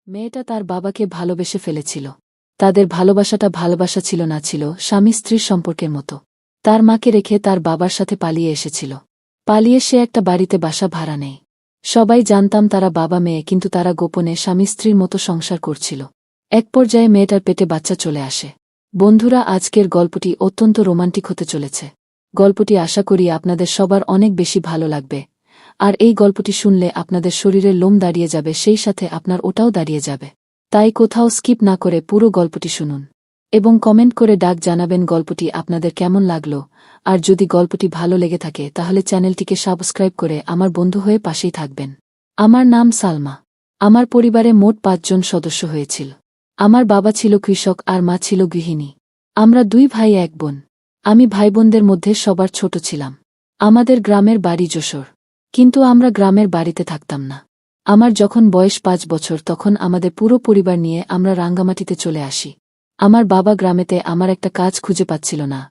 মেয়েটা তার বাবাকে ভালোবেসে ফেলেছিল। তাদের ভালোবাসাটা ভালোবাসা ছিল না, ছিল স্বামী স্ত্রীর সম্পর্কের মতো। তার মাকে রেখে তার বাবার সাথে পালিয়ে এসেছিল। পালিয়ে সে একটা বাড়িতে বাসা ভাড়া নেয়। সবাই জানতাম তারা বাবা মেয়ে, কিন্তু তারা গোপনে স্বামী স্ত্রীর মতো সংসার করছিল। এক পর্যায়ে মেয়েটার পেটে বাচ্চা চলে আসে। বন্ধুরা, আজকের গল্পটি অত্যন্ত রোমান্টিক হতে চলেছে। গল্পটি আশা করি আপনাদের সবার অনেক বেশি ভালো লাগবে। আর এই গল্পটি শুনলে আপনাদের শরীরের লোম দাঁড়িয়ে যাবে, সেই সাথে আপনার ওটাও দাঁড়িয়ে যাবে। তাই কোথাও স্কিপ না করে পুরো গল্পটি শুনুন এবং কমেন্ট করে ডাক জানাবেন গল্পটি আপনাদের কেমন লাগলো। আর যদি গল্পটি ভালো লেগে থাকে তাহলে চ্যানেলটিকে সাবস্ক্রাইব করে আমার বন্ধু হয়ে পাশেই থাকবেন। আমার নাম সালমা। আমার পরিবারে মোট ৫ জন সদস্য হয়েছিল। আমার বাবা ছিল কৃষক আর মা ছিল গৃহিণী। আমরা ২ ভাই ১ বোন। আমি ভাইবোনদের মধ্যে সবার ছোট ছিলাম। আমাদের গ্রামের বাড়ি যশোর, কিন্তু আমরা গ্রামের বাড়িতে থাকতাম না। আমার যখন বয়স ৫ বছর তখন আমাদের পুরো পরিবার নিয়ে আমরা রাঙ্গামাটিতে চলে আসি। আমার বাবা গ্রামেতে আমার একটা কাজ খুঁজে পাচ্ছিল না,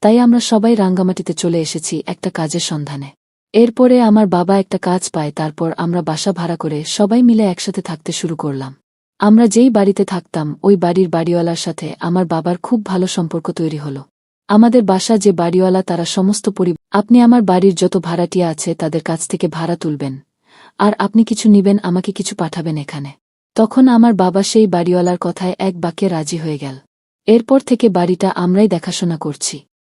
তাই আমরা সবাই রাঙ্গামাটিতে চলে এসেছি একটা কাজের সন্ধানে। এরপরে আমার বাবা একটা কাজ পায়, তারপর আমরা বাসা ভাড়া করে সবাই মিলে একসাথে থাকতে শুরু করলাম। আমরা যেই বাড়িতে থাকতাম ওই বাড়ির বাড়িওয়ালার সাথে আমার বাবার খুব ভালো সম্পর্ক তৈরি হলো। আমাদের বাসা যে বাড়িওয়ালা তারা সমস্ত পরিবার, আপনি আমার বাড়ির যত ভাড়াটিয়া আছে তাদের কাছ থেকে ভাড়া তুলবেন, আর আপনি কিছু নিবেন, আমাকে কিছু পাঠাবেন এখানে। তখন আমার বাবা সেই বাড়িওয়ালার কথায় এক বাক্যে রাজি হয়ে গেল। এরপর থেকে বাড়িটা আমরাই দেখাশোনা করছি।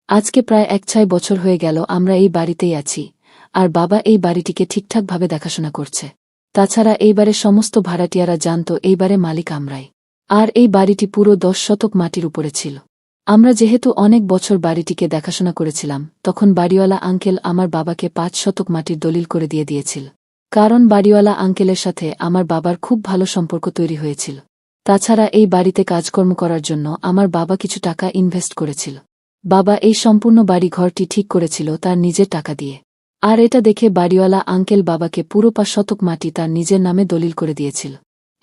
আজকে প্রায় ১-৬ বছর হয়ে গেল আমরা এই বাড়িতেই আছি, আর বাবা এই বাড়িটিকে ঠিকঠাকভাবে দেখাশোনা করছে। তাছাড়া এইবারে সমস্ত ভাড়াটিয়ারা জানত এইবারে মালিক আমরাই। আর এই বাড়িটি পুরো ১০ শতক মাটির উপরে ছিল। আমরা যেহেতু অনেক বছর বাড়িটিকে দেখাশোনা করেছিলাম, তখন বাড়িওয়ালা আঙ্কেল আমার বাবাকে ৫ শতক মাটির দলিল করে দিয়েছিল। কারণ বাড়িওয়ালা আঙ্কেলের সাথে আমার বাবার খুব ভালো সম্পর্ক তৈরি হয়েছিল। তাছাড়া এই বাড়িতে কাজকর্ম করার জন্য আমার বাবা কিছু টাকা ইনভেস্ট করেছিল। বাবা এই সম্পূর্ণ বাড়ি ঘরটি ঠিক করেছিল তার নিজের টাকা দিয়ে। আর এটা দেখে বাড়িওয়ালা আঙ্কেল বাবাকে পুরো ৫ শতক মাটি তার নিজের নামে দলিল করে দিয়েছিল।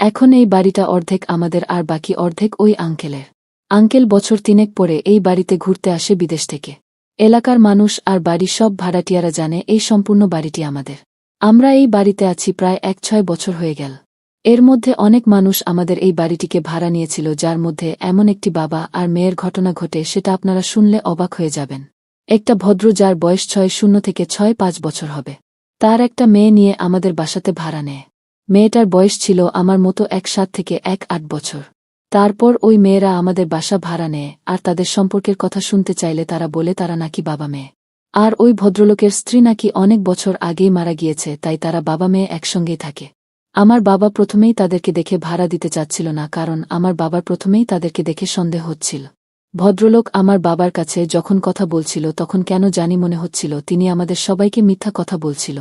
এখন এই বাড়িটা অর্ধেক আমাদের আর বাকি অর্ধেক ওই আঙ্কেলের। আঙ্কেল বছর ৩ পরে এই বাড়িতে ঘুরতে আসে বিদেশ থেকে। এলাকার মানুষ আর বাড়ির সব ভাড়াটিয়ারা জানে এই সম্পূর্ণ বাড়িটি আমাদের। আমরা এই বাড়িতে আছি প্রায় ১-৬ বছর হয়ে গেল। এর মধ্যে অনেক মানুষ আমাদের এই বাড়িটিকে ভাড়া নিয়েছিল, যার মধ্যে এমন একটি বাবা আর মেয়ের ঘটনা ঘটে, সেটা আপনারা শুনলে অবাক হয়ে যাবেন। একটা ভদ্র যার বয়স ৬-০ থেকে ৬-৫ বছর হবে, তার একটা মেয়ে নিয়ে আমাদের বাসাতে ভাড়া নেয়। মেয়েটার বয়স ছিল আমার মতো ১-৭ থেকে ১-৮ বছর। তারপর ওই মেয়েরা আমাদের বাসা ভাড়া নেয়, আর তাদের সম্পর্কের কথা শুনতে চাইলে তারা বলে তারা নাকি বাবা মেয়ে। আর ওই ভদ্রলোকের স্ত্রী নাকি অনেক বছর আগেই মারা গিয়েছে, তাই তারা বাবা মেয়ে একসঙ্গেই থাকে। আমার বাবা প্রথমেই তাদেরকে দেখে ভাড়া দিতে চাচ্ছিল না, কারণ আমার বাবার প্রথমেই তাদেরকে দেখে সন্দেহ হচ্ছিল। ভদ্রলোক আমার বাবার কাছে যখন কথা বলছিল তখন কেন জানি মনে হচ্ছিল তিনি আমাদের সবাইকে মিথ্যা কথা বলছিল।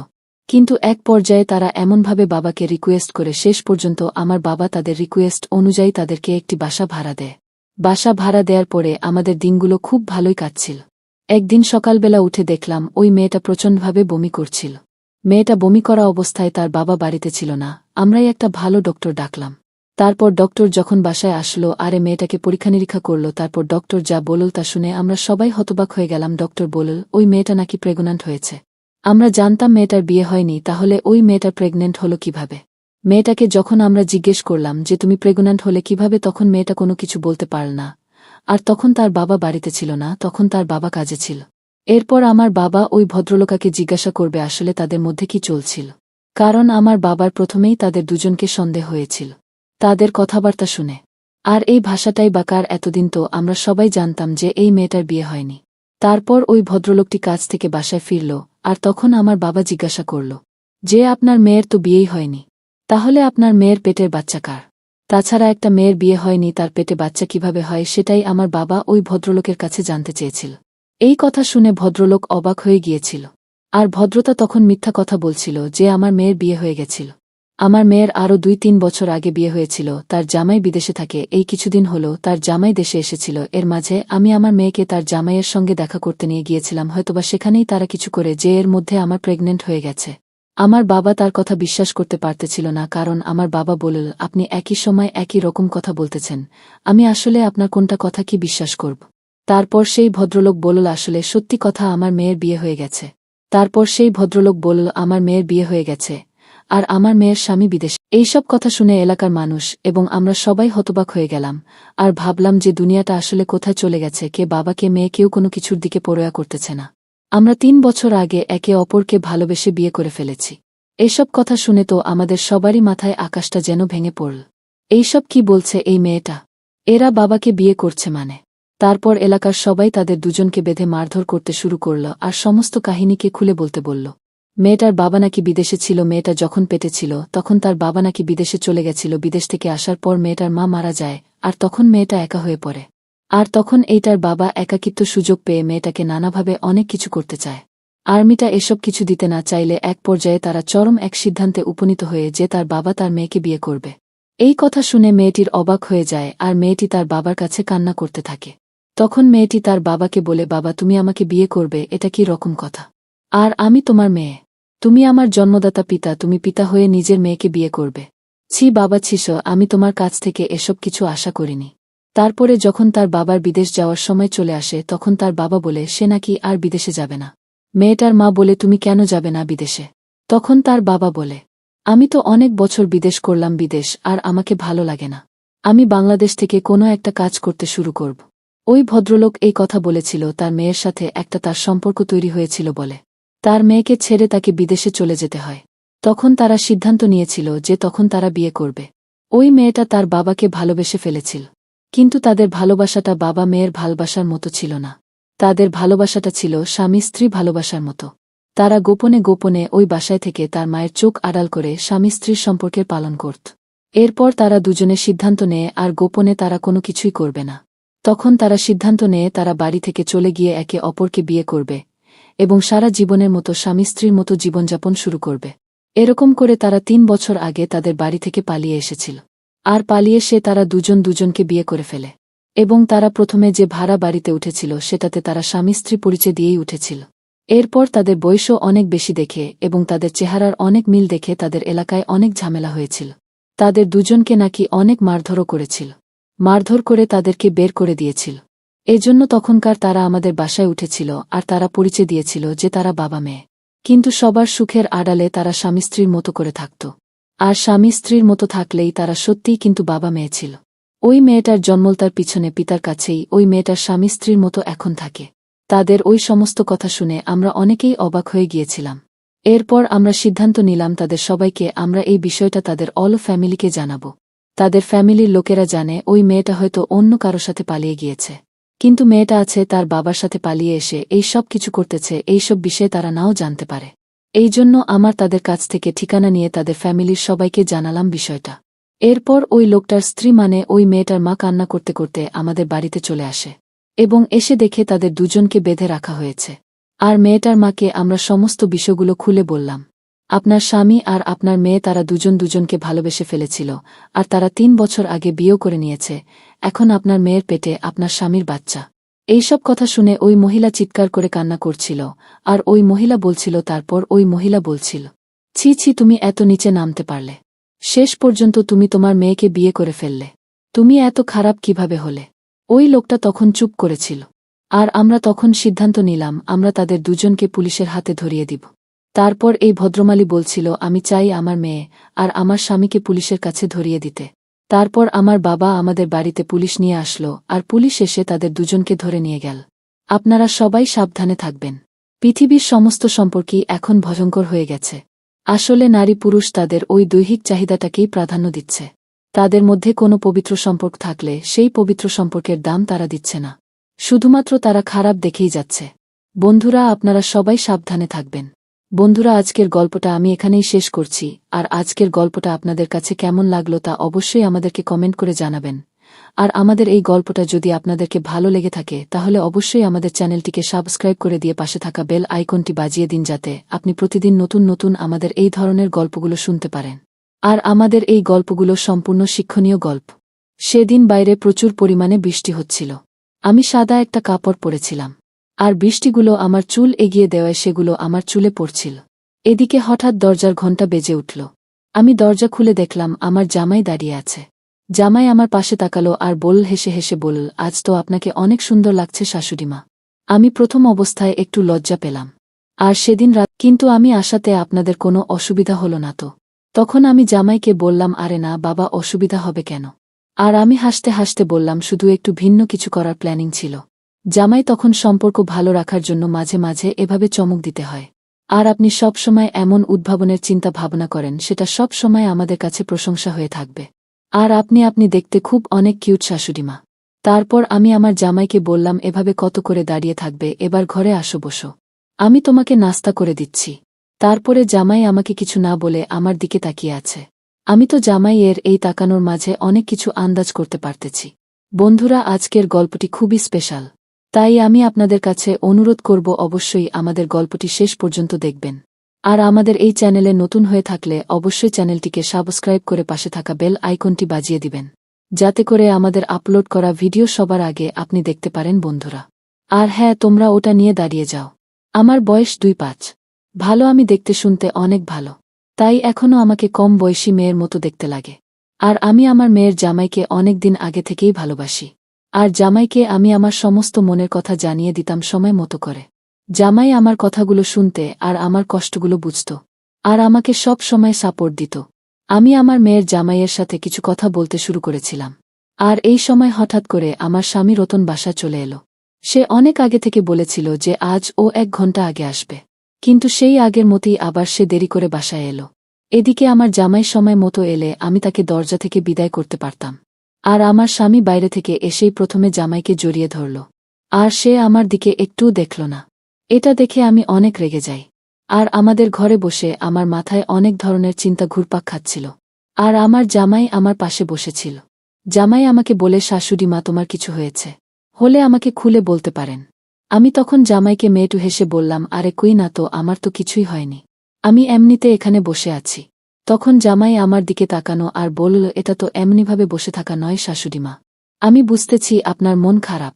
কিন্তু এক পর্যায়ে তারা এমনভাবে বাবাকে রিকোয়েস্ট করে শেষ পর্যন্ত আমার বাবা তাদের রিকোয়েস্ট অনুযায়ী তাদেরকে একটি বাসা ভাড়া দেয়। বাসা ভাড়া দেওয়ার পরে আমাদের দিনগুলো খুব ভালোই কাটছিল। একদিন সকালবেলা উঠে দেখলাম ওই মেয়েটা প্রচণ্ডভাবে বমি করছিল। মেয়েটা বমি করা অবস্থায় তার বাবা বাড়িতে ছিল না। আমরাই একটা ভালো ডক্টর ডাকলাম। তারপর ডক্টর যখন বাসায় আসলো আরে মেয়েটাকে পরীক্ষা নিরীক্ষা করল, তারপর ডক্টর যা বলল তা শুনে আমরা সবাই হতবাক হয়ে গেলাম। ডক্টর বলল ওই মেয়েটা নাকি প্রেগন্যান্ট হয়েছে। আমরা জানতাম মেয়েটার বিয়ে হয়নি, তাহলে ওই মেয়েটার প্রেগন্যান্ট হলো কিভাবে? মেয়েটাকে যখন আমরা জিজ্ঞেস করলাম যে তুমি প্রেগন্যান্ট হলে কিভাবে, তখন মেয়েটা কোনো কিছু বলতে পারল না। আর তখন তার বাবা বাড়িতে ছিল না, তখন তার বাবা কাজে ছিল। এরপর আমার বাবা ওই ভদ্রলোকাকে জিজ্ঞাসা করবে আসলে তাদের মধ্যে কি চলছিল, কারণ আমার বাবার প্রথমেই তাদের দুজনকে সন্দেহ হয়েছিল তাদের কথাবার্তা শুনে। আর এই ভাষাটাই বা কার? এতদিন তো আমরা সবাই জানতাম যে এই মেয়েটার বিয়ে হয়নি। তারপর ওই ভদ্রলোকটি কাজ থেকে বাসায় ফিরল, আর তখন আমার বাবা জিজ্ঞাসা করল যে আপনার মেয়ের তো বিয়েই হয়নি, তাহলে আপনার মেয়ের পেটের বাচ্চা কার? তাছাড়া একটা মেয়ের বিয়ে হয়নি, তার পেটে বাচ্চা কিভাবে হয় সেটাই আমার বাবা ওই ভদ্রলোকের কাছে জানতে চেয়েছিল। এই কথা শুনে ভদ্রলোক অবাক হয়ে গিয়েছিল। আর ভদ্রতা তখন মিথ্যা কথা বলছিল যে আমার মেয়ের বিয়ে হয়ে গেছিল। আমার মেয়ের আরও ২-৩ বছর আগে বিয়ে হয়েছিল, তার জামাই বিদেশে থাকে। এই কিছুদিন হলো তার জামাই দেশে এসেছিল। এর মাঝে আমি আমার মেয়েকে তার জামাইয়ের সঙ্গে দেখা করতে নিয়ে গিয়েছিলাম, হয়তোবা সেখানেই তারা কিছু করে যে এর মধ্যে আমার প্রেগনেন্ট হয়ে গেছে। আমার বাবা তার কথা বিশ্বাস করতে পারতেছিল না, কারণ আমার বাবা বলল আপনি একই সময় একই রকম কথা বলতেছেন, আমি আসলে আপনার কোনটা কথা কি বিশ্বাস করব? তারপর সেই ভদ্রলোক বলল আসলে সত্যি কথা, আমার মেয়ের বিয়ে হয়ে গেছে। তারপর সেই ভদ্রলোক বলল আমার মেয়ের বিয়ে হয়ে গেছে, আর আমার মেয়ের স্বামী বিদেশে। এইসব কথা শুনে এলাকার মানুষ এবং আমরা সবাই হতবাক হয়ে গেলাম আর ভাবলাম যে দুনিয়াটা আসলে কোথায় চলে গেছে, কে বাবা কে মেয়ে কেউ কোনো কিছুর দিকে পরোয়া করতেছে না। আমরা ৩ বছর আগে একে অপরকে ভালোবেসে বিয়ে করে ফেলেছি। এসব কথা শুনে তো আমাদের সবারই মাথায় আকাশটা যেন ভেঙে পড়ল। এইসব কি বলছে এই মেয়েটা? এরা বাবাকে বিয়ে করছে মানে? তারপর এলাকার সবাই তাদের দুজনকে বেঁধে মারধর করতে শুরু করল আর সমস্ত কাহিনীকে খুলে বলতে বলল। মেয়েটার বাবা নাকি বিদেশে ছিল, মেয়েটা যখন পেটে ছিল তখন তার বাবা নাকি বিদেশে চলে গেছিল, বিদেশ থেকে আসার পর মেয়েটার মা মারা যায় আর তখন মেয়েটা একা হয়ে পড়ে। আর তখন এইটার বাবা একাকিত্ব সুযোগ পেয়ে মেয়েটাকে নানাভাবে অনেক কিছু করতে চায়। আর্মিটা এসব কিছু দিতে না চাইলে এক পর্যায়ে তারা চরম এক সিদ্ধান্তে উপনীত হয়ে যে তার বাবা তার মেয়েকে বিয়ে করবে। এই কথা শুনে মেয়েটির অবাক হয়ে যায় আর মেয়েটি তার বাবার কাছে কান্না করতে থাকে। তখন মেয়েটি তার বাবাকে বলে, বাবা তুমি আমাকে বিয়ে করবে, এটা কি রকম কথা? আর আমি তোমার মেয়ে, তুমি আমার জন্মদাতা পিতা, তুমি পিতা হয়ে নিজের মেয়েকে বিয়ে করবে? ছি বাবা ছিস, আমি তোমার কাছ থেকে এসব কিছু আশা করিনি। তারপরে যখন তার বাবার বিদেশ যাওয়ার সময় চলে আসে তখন তার বাবা বলে সে নাকি আর বিদেশে যাবে না। মেয়েটার মা বলে তুমি কেন যাবে না বিদেশে? তখন তার বাবা বলে, আমি তো অনেক বছর বিদেশ করলাম, বিদেশ আর আমাকে ভালো লাগে না, আমি বাংলাদেশ থেকে কোনো একটা কাজ করতে শুরু করব। ওই ভদ্রলোক এই কথা বলেছিল তার মেয়ের সাথে একটা তার সম্পর্ক তৈরি হয়েছিল বলে তার মেয়েকে ছেড়ে তাকে বিদেশে চলে যেতে হয়। তখন তারা সিদ্ধান্ত নিয়েছিল যে তখন তারা বিয়ে করবে। ওই মেয়েটা তার বাবাকে ভালোবেসে ফেলেছিল, কিন্তু তাদের ভালোবাসাটা বাবা মেয়ের ভালোবাসার মতো ছিল না। তাদের ভালোবাসাটা ছিল স্বামী স্ত্রী ভালোবাসার মতো। তারা গোপনে গোপনে ওই বাসায় থেকে তার মায়ের চোখ আড়াল করে স্বামী স্ত্রীর সম্পর্কের পালন করত। এরপর তারা দুজনে সিদ্ধান্ত নেয় আর গোপনে তারা কোনো কিছুই করবে না। তখন তারা সিদ্ধান্ত নেয় তারা বাড়ি থেকে চলে গিয়ে একে অপরকে বিয়ে করবে এবং সারা জীবনের মতো স্বামী স্ত্রীর মতো জীবনযাপন শুরু করবে। এরকম করে তারা ৩ বছর আগে তাদের বাড়ি থেকে পালিয়ে এসেছিল। আর পালিয়ে সে তারা দুজন দুজনকে বিয়ে করে ফেলে এবং তারা প্রথমে যে ভাড়া বাড়িতে উঠেছিল সেটাতে তারা স্বামী স্ত্রী পরিচয় দিয়েই উঠেছিল। এরপর তাদের বয়সও অনেক বেশি দেখে এবং তাদের চেহারার অনেক মিল দেখে তাদের এলাকায় অনেক ঝামেলা হয়েছিল। তাদের দুজনকে নাকি অনেক মারধরও করেছিল, মারধর করে তাদেরকে বের করে দিয়েছিল। এজন্য তখনকার তারা আমাদের বাসায় উঠেছিল আর তারা পরিচয় দিয়েছিল যে তারা বাবা মেয়ে। কিন্তু সবার সুখের আড়ালে তারা স্বামী স্ত্রীর মতো করে থাকত। আর স্বামী স্ত্রীর মতো থাকলেই তারা সত্যিই কিন্তু বাবা মেয়ে ছিল। ওই মেয়েটার জন্ম তার পিছনে পিতার কাছেই ওই মেয়েটার স্বামী স্ত্রীর মতো এখন থাকে। তাদের ওই সমস্ত কথা শুনে আমরা অনেকেই অবাক হয়ে গিয়েছিলাম। এরপর আমরা সিদ্ধান্ত নিলাম তাদের সবাইকে আমরা এই বিষয়টা তাদের অল ফ্যামিলিকে জানাব। তাদের ফ্যামিলির লোকেরা জানে ওই মেয়েটা হয়তো অন্য কারো সাথে পালিয়ে গিয়েছে, কিন্তু মেয়েটা আছে তার বাবার সাথে পালিয়ে এসে এই সব কিছু করতেছে, এইসব বিষয়ে তারা নাও জানতে পারে। এই জন্য আমার তাদের কাছ থেকে ঠিকানা নিয়ে তাদের ফ্যামিলির সবাইকে জানালাম বিষয়টা। এরপর ওই লোকটার স্ত্রী মানে ওই মেয়েটার মা কান্না করতে করতে আমাদের বাড়িতে চলে আসে এবং এসে দেখে তাদের দুজনকে বেঁধে রাখা হয়েছে। আর মেয়েটার মাকে আমরা সমস্ত বিষয়গুলো খুলে বললাম। আপনার স্বামী আর আপনার মেয়ে তারা দুজন দুজনকে ভালোবেসে ফেলেছিল আর তারা ৩ বছর আগে বিয়েও করে নিয়েছে। এখন আপনার মেয়ের পেটে আপনার স্বামীর বাচ্চা। এইসব কথা শুনে ওই মহিলা চিৎকার করে কান্না করছিল আর ওই মহিলা বলছিল, তারপর ওই মহিলা বলছিল, ছি ছি তুমি এত নিচে নামতে পারলে? শেষ পর্যন্ত তুমি তোমার মেয়েকে বিয়ে করে ফেললে, তুমি এত খারাপ কিভাবে হলে? ওই লোকটা তখন চুপ করেছিল আর আমরা তখন সিদ্ধান্ত নিলাম আমরা তাদের দুজনকে পুলিশের হাতে ধরিয়ে দিব। তারপর এই ভদ্রমালী বলছিল, আমি চাই আমার মেয়ে আর আমার স্বামীকে পুলিশের কাছে ধরিয়ে দিতে। তারপর আমার বাবা আমাদের বাড়িতে পুলিশ নিয়ে আসলো আর পুলিশ এসে তাদের দুজনকে ধরে নিয়ে গেল। আপনারা সবাই সাবধানে থাকবেন। পৃথিবীর সমস্ত সম্পর্কই এখন ভয়ঙ্কর হয়ে গেছে। আসলে নারী পুরুষ তাদের ওই দৈহিক চাহিদাটাকেই প্রাধান্য দিচ্ছে। তাদের মধ্যে কোনো পবিত্র সম্পর্ক থাকলে সেই পবিত্র সম্পর্কের দাম তারা দিচ্ছে না, শুধুমাত্র তারা খারাপ দেখেই যাচ্ছে। বন্ধুরা আপনারা সবাই সাবধানে থাকবেন। বন্ধুরা আজকের গল্পটা আমি এখানেই শেষ করছি। আর আজকের গল্পটা আপনাদের কাছে কেমন লাগলো তা অবশ্যই আমাদেরকে কমেন্ট করে জানাবেন। আর আমাদের এই গল্পটা যদি আপনাদেরকে ভালো লেগে থাকে তাহলে অবশ্যই আমাদের চ্যানেলটিকে সাবস্ক্রাইব করে দিয়ে পাশে থাকা বেল আইকনটি বাজিয়ে দিন যাতে আপনি প্রতিদিন নতুন নতুন আমাদের এই ধরনের গল্পগুলো শুনতে পারেন। আর আমাদের এই গল্পগুলো সম্পূর্ণ শিক্ষণীয় গল্প। সেদিন বাইরে প্রচুর পরিমাণে বৃষ্টি হচ্ছিল। আমি সাদা একটা কাপড় পরেছিলাম আর বৃষ্টিগুলো আমার চুল এগিয়ে দেওয়ায় সেগুলো আমার চুলে পড়ছিল। এদিকে হঠাৎ দরজার ঘণ্টা বেজে উঠল। আমি দরজা খুলে দেখলাম আমার জামাই দাঁড়িয়ে আছে। জামাই আমার পাশে তাকালো আর হেসে হেসে বলল, আজ তো আপনাকে অনেক সুন্দর লাগছে শাশুড়িমা। আমি প্রথম অবস্থায় একটু লজ্জা পেলাম। আর সেদিন রাত কিন্তু আমি আসাতে আপনাদের কোনো অসুবিধা হলো না তো? তখন আমি জামাইকে বললাম, আরে না বাবা, অসুবিধা হবে কেন? আর আমি হাসতে হাসতে বললাম, শুধু একটু ভিন্ন কিছু করার প্ল্যানিং ছিল। জামাই তখন, সম্পর্ক ভালো রাখার জন্য মাঝে মাঝে এভাবে চমক দিতে হয়। আর আপনি সব সময় এমন উদ্ভাবনের চিন্তা ভাবনা করেন, সেটা সব সময় আমাদের কাছে প্রশংসা হয়ে থাকবে। আর আপনি দেখতে খুব অনেক কিউট শাশুড়িমা। তারপর আমি আমার জামাইকে বললাম, এভাবে কত করে দাঁড়িয়ে থাকবে, এবার ঘরে আসো, বসো, আমি তোমাকে নাস্তা করে দিচ্ছি। তারপরে জামাই আমাকে কিছু না বলে আমার দিকে তাকিয়ে আছে। আমি তো জামাইয়ের এই তাকানোর মাঝে অনেক কিছু আন্দাজ করতে পারতেছি। বন্ধুরা, আজকের গল্পটি খুবই স্পেশাল, তাই আমি আপনাদের কাছে অনুরোধ করব, অবশ্যই আমাদের গল্পটি শেষ পর্যন্ত দেখবেন। আর আমাদের এই চ্যানেলে নতুন হয়ে থাকলে অবশ্যই চ্যানেলটিকে সাবস্ক্রাইব করে পাশে থাকা বেল আইকনটি বাজিয়ে দিবেন, যাতে করে আমাদের আপলোড করা ভিডিও সবার আগে আপনি দেখতে পারেন বন্ধুরা। আর হ্যাঁ, তোমরা ওটা নিয়ে দাঁড়িয়ে যাও। আমার বয়স 2-5। ভালো, আমি দেখতে শুনতে অনেক ভালো, তাই এখনও আমাকে কম বয়সী মেয়ের মতো দেখতে লাগে। আর আমি আমার মেয়ের জামাইকে অনেক দিন আগে থেকেই ভালোবাসি। আর জামাইকে আমি আমার সমস্ত মনের কথা জানিয়ে দিতাম সময় মতো করে। জামাই আমার কথাগুলো শুনতে আর আমার কষ্টগুলো বুঝত, আর আমাকে সব সময় সাপোর্ট দিত। আমি আমার মেয়ের জামাইয়ের সাথে কিছু কথা বলতে শুরু করেছিলাম। আর এই সময় হঠাৎ করে আমার স্বামী রতন বাসায় চলে এলো। সে অনেক আগে থেকে বলেছিল যে আজ ও 1 ঘন্টা আগে আসবে, কিন্তু সেই আগের মতোই আবার সে দেরি করে বাসায় এলো। এদিকে আমার জামাই সময় মতো এলে আমি তাকে দরজা থেকে বিদায় করতে পারতাম, আর আমার স্বামী বাইরে থেকে এসেই প্রথমে জামাইকে জড়িয়ে ধরল। আর সে আমার দিকে একটুও দেখল না। এটা দেখে আমি অনেক রেগে যাই। আর আমাদের ঘরে বসে আমার মাথায় অনেক ধরনের চিন্তা ঘুরপাক খাচ্ছিল। আর আমার জামাই আমার পাশে বসেছিল। জামাই আমাকে বলে, শাশুড়ি মা, তোমার কিছু হয়েছে হলে আমাকে খুলে বলতে পারেন। আমি তখন জামাইকে মেয়েটু হেসে বললাম, আরে কই না তো, আমার তো কিছুই হয়নি, আমি এমনিতে এখানে বসে আছি। তখন জামাই আমার দিকে তাকানো আর বলল, এটা তো এমনিভাবে বসে থাকা নয় শাশুড়িমা, আমি বুঝতেছি আপনার মন খারাপ।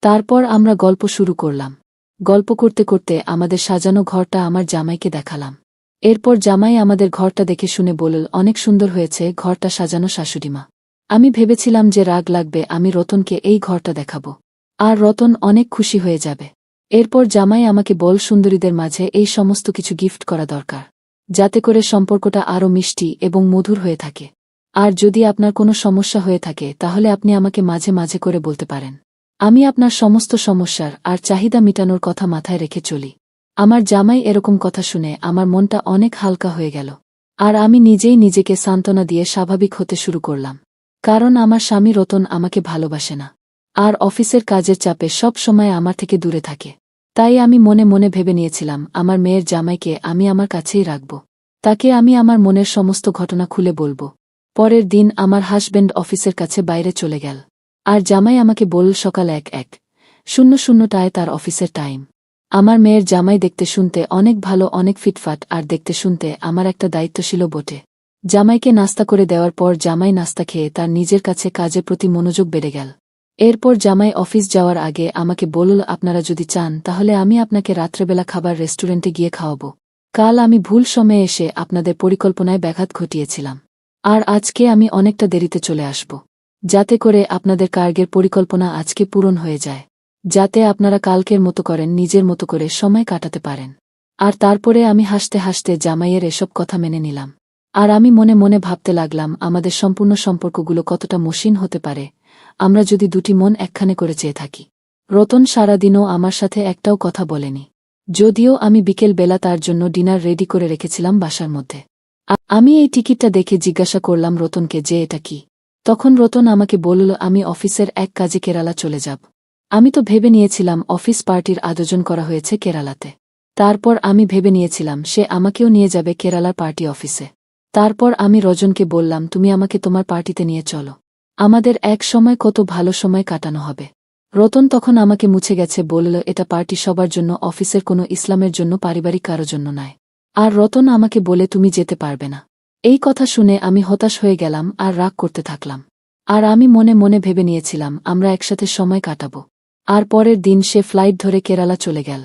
তারপর আমরা গল্প শুরু করলাম। গল্প করতে করতে আমাদের সাজানো ঘরটা আমার জামাইকে দেখালাম। এরপর জামাই আমাদের ঘরটা দেখে শুনে বলল, অনেক সুন্দর হয়েছে ঘরটা সাজানো শাশুড়িমা। আমি ভেবেছিলাম যে রাগ লাগবে, আমি রতনকে এই ঘরটা দেখাবো, আর রতন অনেক খুশি হয়ে যাবে। এরপর জামাই আমাকে বল, সুন্দরীদের মাঝে এই সমস্ত কিছু গিফট করা দরকার, যাতে করে সম্পর্কটা আরও মিষ্টি এবং মধুর হয়ে থাকে। আর যদি আপনার কোনো সমস্যা হয়ে থাকে তাহলে আপনি আমাকে মাঝে মাঝে করে বলতে পারেন। আমি আপনার সমস্ত সমস্যার আর চাহিদা মিটানোর কথা মাথায় রেখে চলি। আমার জামাই এরকম কথা শুনে আমার মনটা অনেক হালকা হয়ে গেল। আর আমি নিজেই নিজেকে সান্ত্বনা দিয়ে স্বাভাবিক হতে শুরু করলাম। কারণ আমার স্বামী রতন আমাকে ভালোবাসে না, আর অফিসের কাজের চাপে সব সময় আমার থেকে দূরে থাকে। তাই আমি মনে মনে ভেবে নিয়েছিলাম, আমার মেয়ের জামাইকে আমি আমার কাছেই রাখব। তাকে আমি আমার মনের সমস্ত ঘটনা খুলে বলবো। পরের দিন আমার হাজব্যান্ড অফিসের কাছে বাইরে চলে গেল। আর জামাই আমাকে বলল, সকাল 1:00টায় তার অফিসের টাইম। আমার মেয়ের জামাই দেখতে শুনতে অনেক ভালো, অনেক ফিটফাট, আর দেখতে শুনতে আমার একটা দায়িত্বশীল বটে। জামাইকে নাস্তা করে দেওয়ার পর জামাই নাস্তা খেয়ে তার নিজের কাছে কাজের প্রতি মনোযোগ বেড়ে গেল। এরপর জামাই অফিস যাওয়ার আগে আমাকে বলল, আপনারা যদি চান তাহলে আমি আপনাকে রাত্রেবেলা খাবার রেস্টুরেন্টে গিয়ে খাওয়াবো। কাল আমি ভুল সময়ে এসে আপনাদের পরিকল্পনায় ব্যাঘাত ঘটিয়েছিলাম, আর আজকে আমি অনেকটা দেরিতে চলে আসব, যাতে করে আপনাদের কার্গের পরিকল্পনা আজকে পূরণ হয়ে যায়, যাতে আপনারা কালকের মতো করেন নিজের মতো করে সময় কাটাতে পারেন। আর তারপরে আমি হাসতে হাসতে জামাইয়ের এসব কথা মেনে নিলাম। আর আমি মনে মনে ভাবতে লাগলাম, আমাদের সম্পূর্ণ সম্পর্কগুলো কতটা মসৃণ হতে পারে আমরা যদি দুটি মন একখানে করে চেয়ে থাকি। রতন সারাদিনও আমার সাথে একটাও কথা বলেনি, যদিও আমি বিকেল বেলা তার জন্য ডিনার রেডি করে রেখেছিলাম বাসার মধ্যে। আমি এই টিকিটটা দেখে জিজ্ঞাসা করলাম রতনকে যে এটা কি। তখন রতন আমাকে বলল, আমি অফিসের এক কাজে কেরালা চলে যাব। আমি তো ভেবে নিয়েছিলাম অফিস পার্টির আয়োজন করা হয়েছে কেরালাতে। তারপর আমি ভেবে নিয়েছিলাম সে আমাকেও নিয়ে যাবে কেরালার পার্টি অফিসে। তারপর আমি রজনকে বললাম, তুমি আমাকে তোমার পার্টিতে নিয়ে চলো, আমাদের এক সময় কত ভালো সময় কাটানো হবে। রতন তখন আমাকে মুছে গেছে বলল, এটা পার্টি সবার জন্য, অফিসের কোনো ইসলামের জন্য, পারিবারিক কারো জন্য নয়। আর রতন আমাকে বলে, তুমি যেতে পারবে না। এই কথা শুনে আমি হতাশ হয়ে গেলাম আর রাগ করতে থাকলাম। আর আমি মনে মনে ভেবে নিয়েছিলাম আমরা একসাথে সময় কাটাবো। আর পরের দিন সে ফ্লাইট ধরে কেরালা চলে গেল।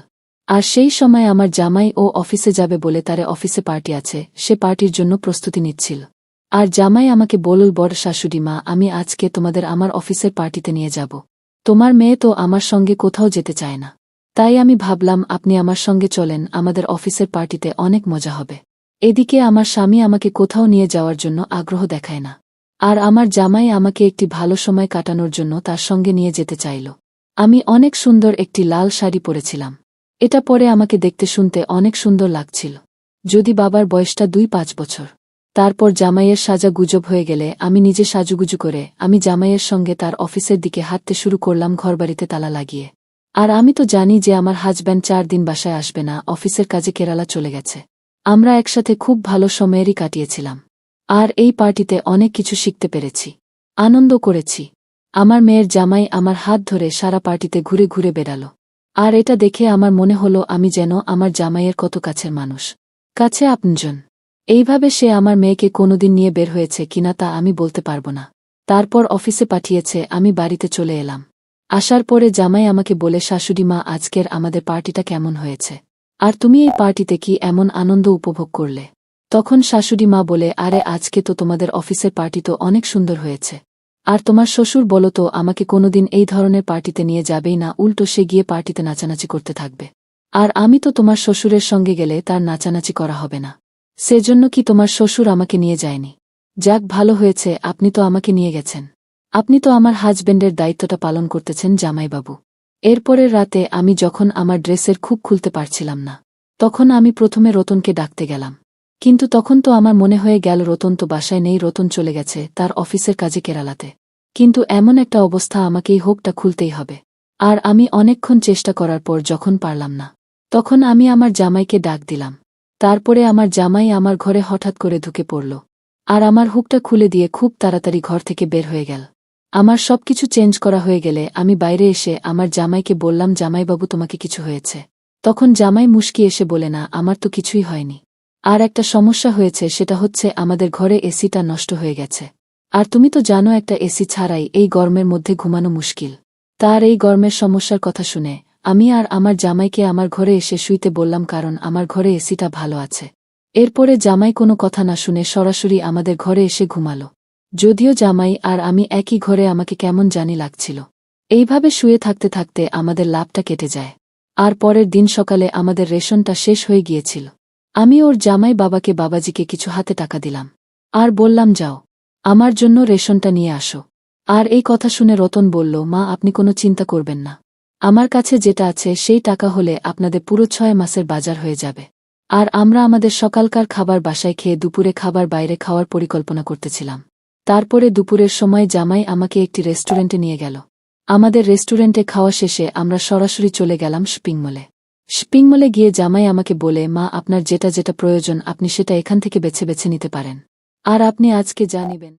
আর সেই সময় আমার জামাই ও অফিসে যাবে বলে তার অফিসে পার্টি আছে, সে পার্টির জন্য প্রস্তুতি নিচ্ছিল। আর জামাই আমাকে বলল, বড় শাশুড়ি মা, আমি আজকে তোমাদের আমার অফিসের পার্টিতে নিয়ে যাব। তোমার মেয়ে তো আমার সঙ্গে কোথাও যেতে চায় না, তাই আমি ভাবলাম আপনি আমার সঙ্গে চলেন, আমাদের অফিসের পার্টিতে অনেক মজা হবে। এদিকে আমার স্বামী আমাকে কোথাও নিয়ে যাওয়ার জন্য আগ্রহ দেখায় না। আর আমার জামাই আমাকে একটি ভালো সময় কাটানোর জন্য তার সঙ্গে নিয়ে যেতে চাইল। আমি অনেক সুন্দর একটি লাল শাড়ি পরেছিলাম। এটা পরে আমাকে দেখতে শুনতে অনেক সুন্দর লাগছিল। যদি বাবার বয়সটা 2-5 বছর। তারপর জামাইয়ের সাজা গুজব হয়ে গেলে আমি নিজে সাজুগুজু করে আমি জামাইয়ের সঙ্গে তার অফিসের দিকে হাঁটতে শুরু করলাম ঘরবাড়িতে তালা লাগিয়ে। আর আমি তো জানি যে আমার হাজব্যান্ড 4 দিন বাসায় আসবে না, অফিসের কাজে কেরালা চলে গেছে। আমরা একসাথে খুব ভালো সময়েরই কাটিয়েছিলাম। আর এই পার্টিতে অনেক কিছু শিখতে পেরেছি, আনন্দ করেছি। আমার মেয়ের জামাই আমার হাত ধরে সারা পার্টিতে ঘুরে ঘুরে বেড়াল। আর এটা দেখে আমার মনে হলো আমি যেন আমার জামাইয়ের কত কাছের মানুষ, কাছে আপনজন। এইভাবে সে আমার মেয়েকে কোনোদিন নিয়ে বের হয়েছে কিনা তা আমি বলতে পারবো না। তারপর অফিসে পাঠিয়েছে, আমি বাড়িতে চলে এলাম। আসার পরে জামাই আমাকে বলে, শাশুড়ি মা, আজকের আমাদের পার্টিটা কেমন হয়েছে? আর তুমি এই পার্টিতে কি এমন আনন্দ উপভোগ করলে? তখন শাশুড়ি মা বলে, আরে আজকে তো তোমাদের অফিসের পার্টি তো অনেক সুন্দর হয়েছে। আর তোমার শ্বশুর বলো তো আমাকে কোনোদিন এই ধরনের পার্টিতে নিয়ে যাবেই না, উল্টো সে গিয়ে পার্টিতে নাচানাচি করতে থাকবে। আর আমি তো তোমার শ্বশুরের সঙ্গে গেলে তার নাচানাচি করা হবে না। সেজন্য কি তোমার শ্বশুর আমাকে নিয়ে যায়নি? যাক, ভালো হয়েছে আপনি তো আমাকে নিয়ে গেছেন। আপনি তো আমার হাজবেন্ডের দায়িত্বটা পালন করতেছেন জামাইবাবু। এরপরের রাতে আমি যখন আমার ড্রেসের খুব খুলতে পারছিলাম না, তখন আমি প্রথমে রতনকে ডাকতে গেলাম। কিন্তু তখন তো আমার মনে হয়ে গেল রতন তো বাসায় নেই, রতন চলে গেছে তার অফিসের কাজে কেরালাতে। কিন্তু এমন একটা অবস্থা, আমাকেই হোকটা খুলতেই হবে। আর আমি অনেকক্ষণ চেষ্টা করার পর যখন পারলাম না, তখন আমি আমার জামাইকে ডাক দিলাম। তারপরে আমার জামাই আমার ঘরে হঠাৎ করে ঢুকে পড়ল। আর আমার হুকটা খুলে দিয়ে খুব তাড়াতাড়ি ঘর থেকে বের হয়ে গেল। আমার সবকিছু চেঞ্জ করা হয়ে গেলে আমি বাইরে এসে আমার জামাইকে বললাম, জামাইবাবু তোমাকে কিছু হয়েছে? তখন জামাই মুশকি এসে বলে, না আমার তো কিছুই হয়নি। আর একটা সমস্যা হয়েছে, সেটা হচ্ছে আমাদের ঘরে এসিটা নষ্ট হয়ে গেছে। আর তুমি তো জানো একটা এসি ছাড়াই এই গরমের মধ্যে ঘুমানো মুশকিল। তার এই গরমের সমস্যার কথা শুনে আমি আর আমার জামাইকে আমার ঘরে এসে শুইতে বললাম, কারণ আমার ঘরে এসিটা ভালো আছে। এরপরে জামাই কোনো কথা না শুনে সরাসরি আমাদের ঘরে এসে ঘুমালো। যদিও জামাই আর আমি একই ঘরে, আমাকে কেমন জানি লাগছিল। এইভাবে শুয়ে থাকতে থাকতে আমাদের লাভটা কেটে যায়। আর পরের দিন সকালে আমাদের রেশনটা শেষ হয়ে গিয়েছিল। আমি ওর জামাই বাবাজিকে কিছু হাতে টাকা দিলাম। আর বললাম, যাও আমার জন্য রেশনটা নিয়ে আসো। আর এই কথা শুনে রতন বলল, মা আপনি কোনো চিন্তা করবেন না, আমার কাছে যেটা আছে সেই টাকা হলে আপনাদের পুরো 6 মাসের বাজার হয়ে যাবে। আর আমরা আমাদের সকালকার খাবার বাসায় খেয়ে দুপুরে খাবার বাইরে খাওয়ার পরিকল্পনা করতেছিলাম। তারপরে দুপুরের সময় জামাই আমাকে একটি রেস্টুরেন্টে নিয়ে গেল। আমাদের রেস্টুরেন্টে খাওয়া শেষে আমরা সরাসরি চলে গেলাম শপিং মলে। শপিং মলে গিয়ে জামাই আমাকে বলে, মা আপনার যেটা যেটা প্রয়োজন আপনি সেটা এখান থেকে বেছে বেছে নিতে পারেন। আর আপনি আজকে যা নিবেন